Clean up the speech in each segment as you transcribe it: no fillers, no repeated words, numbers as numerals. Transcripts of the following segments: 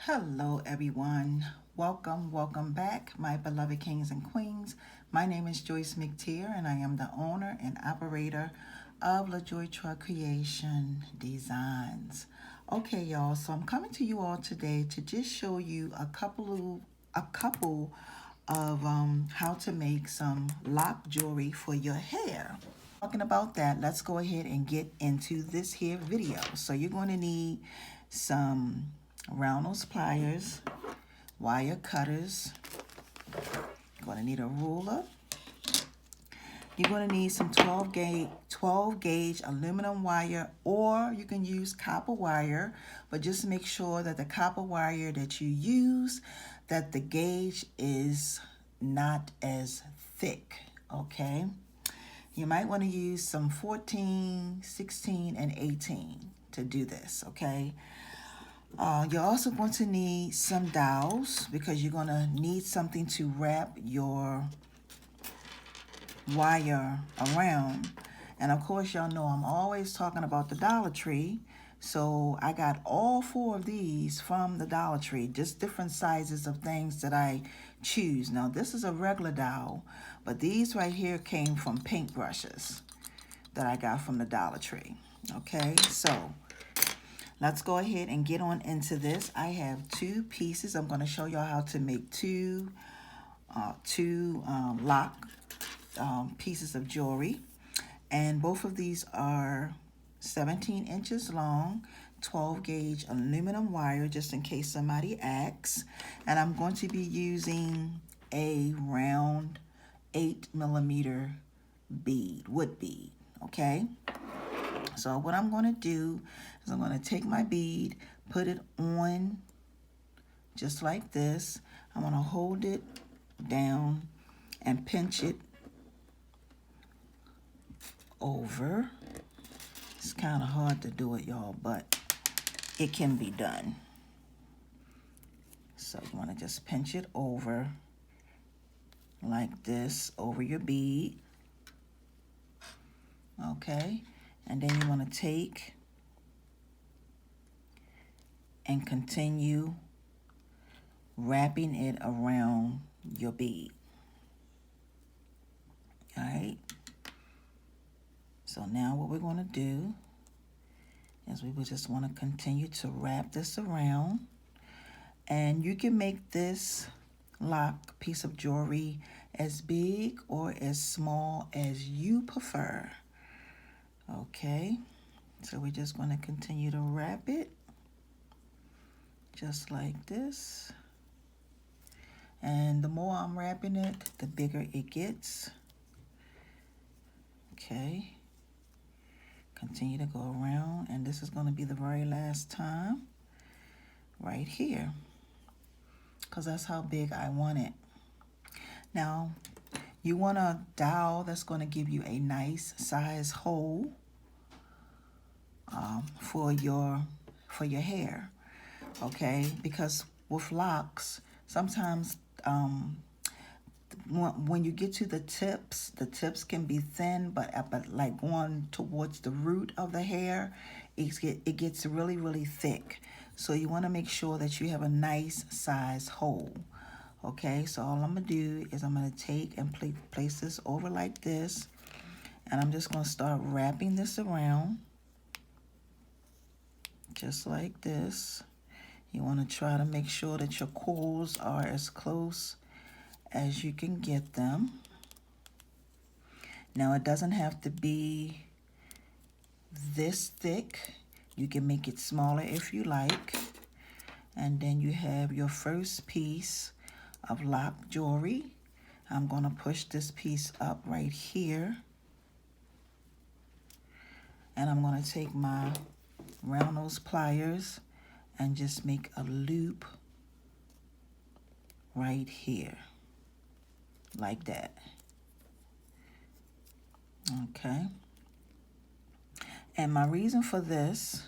Hello, everyone. Welcome back, my beloved kings and queens. My name is Joyce McTeer, and I am the owner and operator of LaJoy Creation Designs. Okay, y'all. So I'm coming to you all today to just show you a couple of how to make some lock jewelry for your hair. Talking about that, let's go ahead and get into this here video. So you're going to need some round nose pliers, wire cutters. You're going to need a ruler. You're going to need some 12 gauge aluminum wire, or you can use copper wire, but just make sure that the copper wire that you use, that the gauge is not as thick, okay? You might want to use some 14, 16, and 18 to do this, okay? You're also going to need some dowels because you're going to need something to wrap your wire around. And of course, y'all know I'm always talking about the Dollar Tree. So I got all 4 of these from the Dollar Tree, just different sizes of things that I choose. Now, this is a regular dowel, but these right here came from paintbrushes that I got from the Dollar Tree. Okay, so let's go ahead and get on into this. I have 2 pieces. I'm going to show y'all how to make two lock pieces of jewelry. And both of these are 17 inches long, 12 gauge aluminum wire, just in case somebody asks. And I'm going to be using a round 8mm bead, wood bead, okay? So what I'm going to do is I'm going to take my bead, put it on just like this. I'm going to hold it down and pinch it over. It's kind of hard to do it, y'all, but it can be done. So you want to just pinch it over like this over your bead. Okay, and then you want to take and continue wrapping it around your bead. All right. So now what we're going to do is we would just want to continue to wrap this around. And you can make this lock piece of jewelry as big or as small as you prefer. Okay, so we're just going to continue to wrap it just like this. And the more I'm wrapping it, the bigger it gets. Okay. Continue to go around, and this is going to be the very last time right here, because that's how big I want it. Now, you want a dowel that's going to give you a nice size hole for your hair, okay? Because with locks, sometimes when you get to the tips can be thin, but like going towards the root of the hair, it gets really, really thick. So you want to make sure that you have a nice size hole. Okay, so all I'm going to do is I'm going to take and place this over like this, and I'm just going to start wrapping this around just like this. You want to try to make sure that your coils are as close as you can get them. Now, it doesn't have to be this thick. You can make it smaller if you like. And then you have your first piece of lock jewelry. I'm going to push this piece up right here. And I'm going to take my round nose pliers and just make a loop right here. Like that. Okay. And my reason for this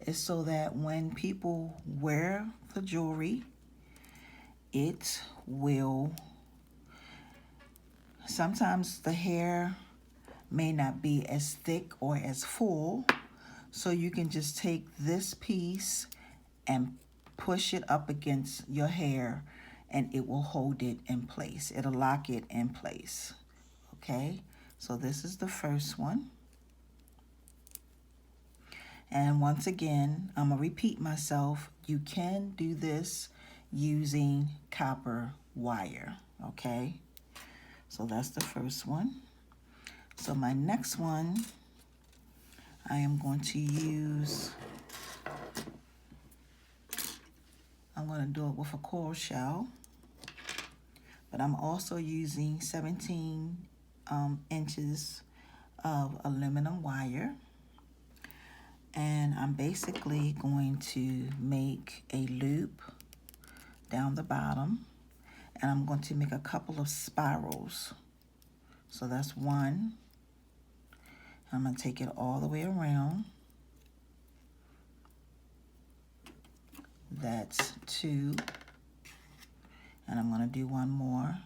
is so that when people wear the jewelry, it will, sometimes the hair may not be as thick or as full, so you can just take this piece and push it up against your hair and it will hold it in place. It'll lock it in place. Okay, so this is the first one. And once again, I'm going to repeat myself. You can do this using copper wire. Okay, so that's the first one. So my next one, I am going to use, I'm going to do it with a coral shell, but I'm also using 17 inches of aluminum wire. And I'm basically going to make a loop down the bottom, and I'm going to make a couple of spirals. So that's one. I'm going to take it all the way around. That's two. And I'm going to do one more.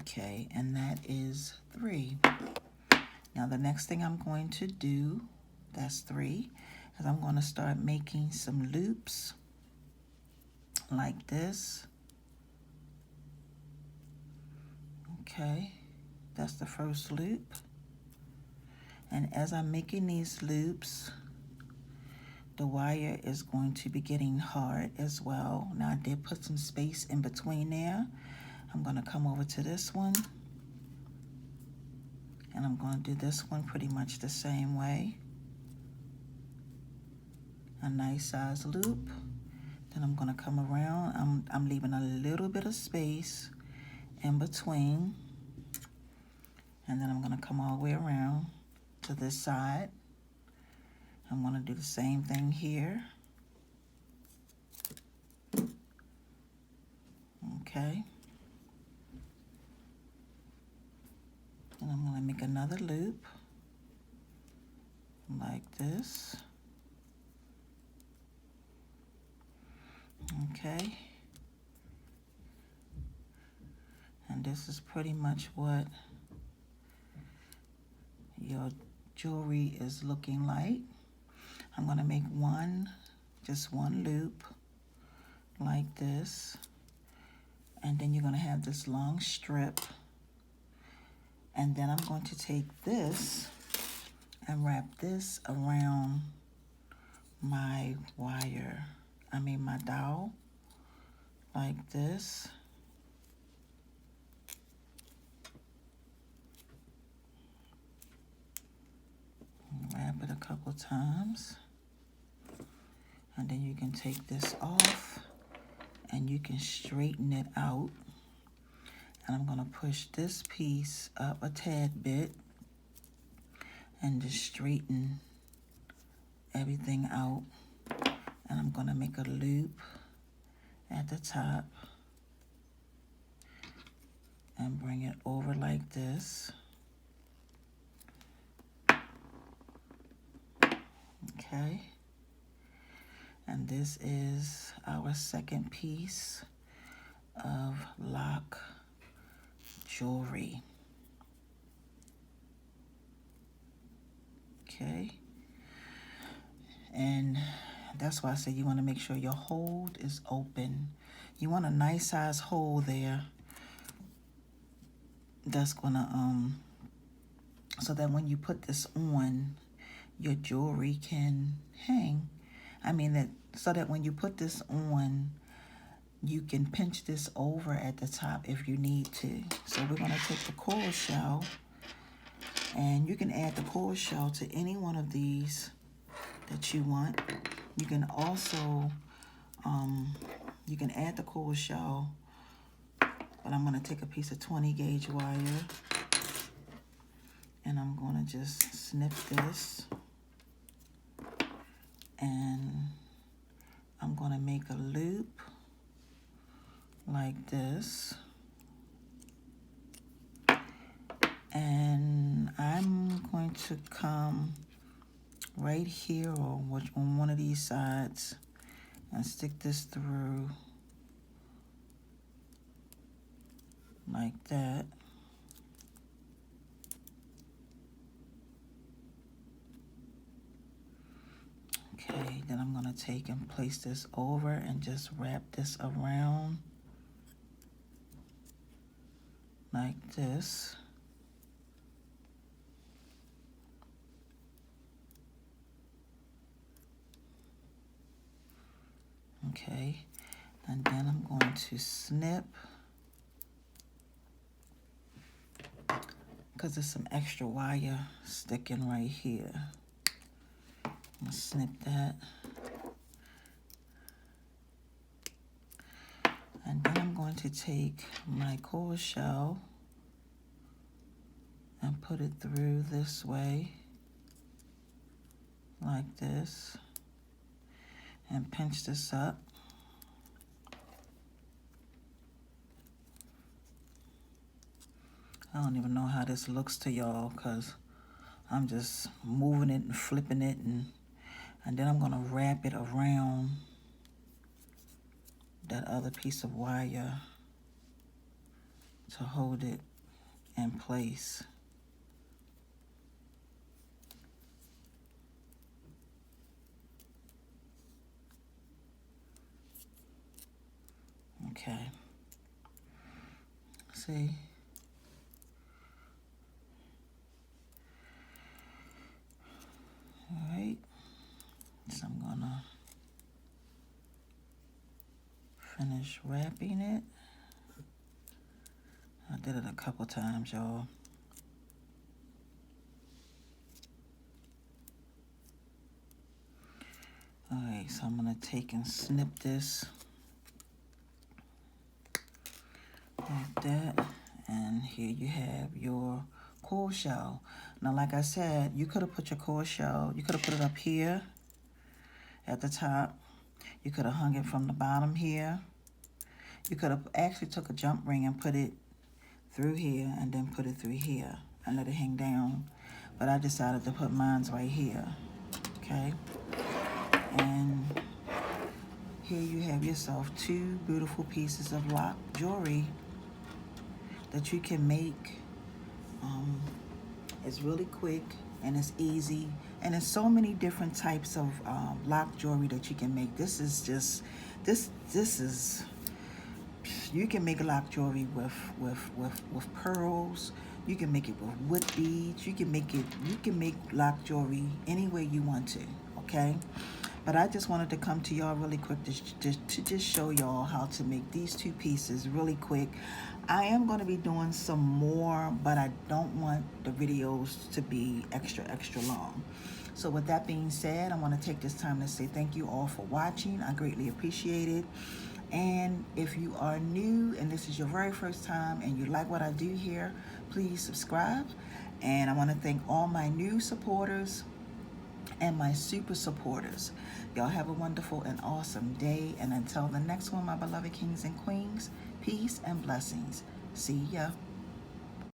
Okay, and that is three. Now the next thing I'm going to do, that's three, is I'm going to start making some loops like this. Okay, that's the first loop. And as I'm making these loops, the wire is going to be getting hard as well. Now I did put some space in between there. I'm going to come over to this one, and I'm going to do this one pretty much the same way. A nice size loop. Then I'm going to come around. I'm leaving a little bit of space in between. And then I'm going to come all the way around to this side. I'm going to do the same thing here. Okay. And I'm going to make another loop like this. Okay. And this is pretty much what your jewelry is looking like. I'm going to make just one loop like this. And then you're going to have this long strip. And then I'm going to take this and wrap this around my wire. My dowel, like this. Wrap it a couple times. And then you can take this off and you can straighten it out. And I'm going to push this piece up a tad bit and just straighten everything out. And I'm going to make a loop at the top and bring it over like this. Okay. And this is our second piece of loc jewelry. Okay. And that's why I say you want to make sure your hold is open. You want a nice size hole there. That's gonna so that when you put this on, your jewelry can hang. So that when you put this on, you can pinch this over at the top if you need to. So we're gonna take the coral shell, and you can add the coral shell to any one of these that you want. You can also, you can add the coral shell, but I'm gonna take a piece of 20 gauge wire, and I'm gonna just snip this, and I'm gonna make a loop like this. And I'm going to come right here or on one of these sides and stick this through like that. Okay, then I'm gonna take and place this over and just wrap this around like this. Okay, and then I'm going to snip, because there's some extra wire sticking right here. I'm gonna snip that. And then I'm going to take my core shell and put it through this way, like this, and pinch this up. I don't even know how this looks to y'all, because I'm just moving it and flipping it, and then I'm gonna wrap it around that other piece of wire to hold it in place. Okay. See? All right. So I'm gonna finish wrapping it. I did it a couple times, y'all. All right, so I'm gonna take and snip this like that, and here you have your core shell. Now, like I said, you could have put your core shell, you could have put it up here at the top. You could have hung it from the bottom here. You could have actually took a jump ring and put it through here and then put it through here and let it hang down. But I decided to put mine right here, okay? And here you have yourself two beautiful pieces of lock jewelry that you can make. It's really quick and it's easy, and there's so many different types of lock jewelry that you can make. This is just, this is, you can make lock jewelry with pearls. You can make it with wood beads. You can make lock jewelry any way you want to, okay? But I just wanted to come to y'all really quick to just show y'all how to make these two pieces really quick. I am going to be doing some more, but I don't want the videos to be extra long. So with that being said, I want to take this time to say thank you all for watching. I greatly appreciate it. And if you are new and this is your very first time and you like what I do here, please subscribe. And I want to thank all my new supporters and my super supporters. Y'all have a wonderful and awesome day. And until the next one, my beloved kings and queens, peace and blessings. See ya.